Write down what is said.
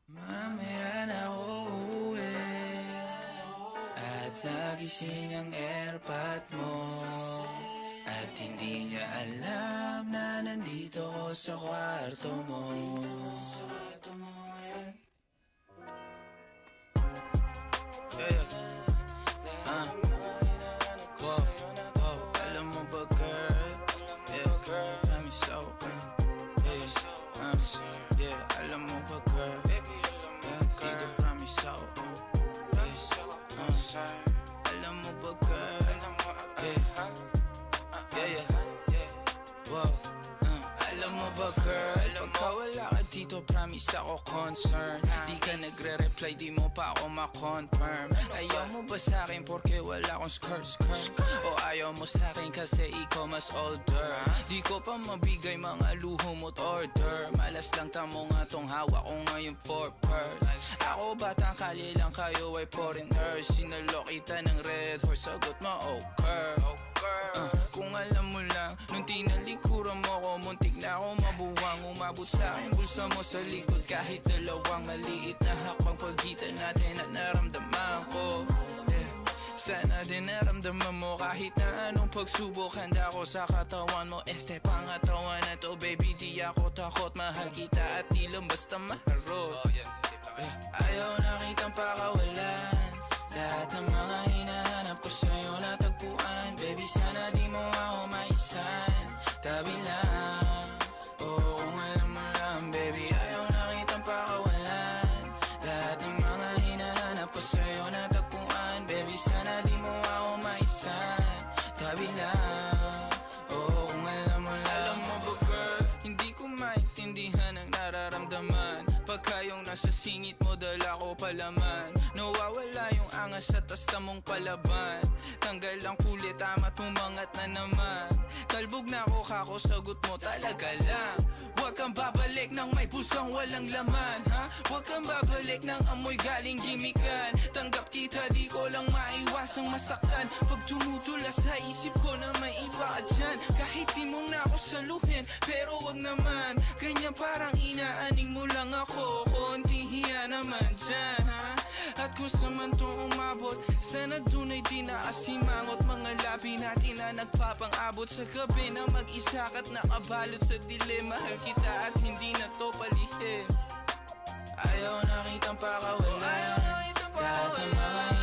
Mamaya na uuwi at nagising ang airpot mo, at hindi niya alam na nandito ko sa kwarto mo. Alam mo ba girl, got me so alam mo ba girl, dito promise ako, alam mo ba girl, alam mo ba girl, pagka wala ka dito promise ako concern. Di ka nagre-reply, di mo pa ako ma-confirm. Ayaw mo ba sa'kin porque wala akong skirt? O ayaw mo sa'kin kasi ikaw mas older? Di ko pa mabigay mga luho mo't order. Malas lang tamo nga tong hawak ko ngayon for purse. Ako batang kali lang, kayo ay foreigners. Sinalo kita ng red horse, sagot mo okay. Kung alam mo lang, nung tinalikuran mo ko, muntik na ako mabuwang. Umabot sa'kin bulsa mo sa likod, kahit dalawang maliit na hakbang pagitan natin at naramdaman ko. Sana din naramdaman mo kahit na anong pagsubok. Handa ko sa katawan mo, este pangatawan na to. Baby di ako takot, mahal kita at di lang basta maharot. Ayaw na kitang pakawalan, lahat ng mga hinahanap ko sa'yo natagpuan. Baby sana di mo ako maisan, tabi lang. Oo kung alam mo lang baby, ayaw na kitang pakawalan, lahat ng mga hinahanap ko sa'yo natagpuan. Baby sana di mo ako maisan, tabi lang. Oo kung alam mo lang. Alam mo ba girl, hindi ko maintindihan ang nararamdaman pagka yung nasa singit mo dala ko palaman. Nawawala yung angas sa tasta mong palaban. Tanggal ang kulit, tama't umangat na naman. Talbog na ako kako, sagot mo talaga lang. Huwag kang babalik ng may pusong walang laman, ha? Huwag kang babalik ng amoy galing gimikan. Tanggap kita, di ko lang maiwasang masaktan. Pag tumutula sa isip ko na may iba ka dyan, kahit di mo na ako saluhin, pero wag naman ganyan, parang inaaning mo lang ako. Konting hiya naman dyan, ha? At kung saan to umabot, sana dun ay di nakasimangot. Mga labi natin na nagpapang-abot sa gabi na mag-isa ka't nakabalot sa dilim. Mahal kita at hindi na to palihim. Ayaw na kitang pakawalan, lahat ng mga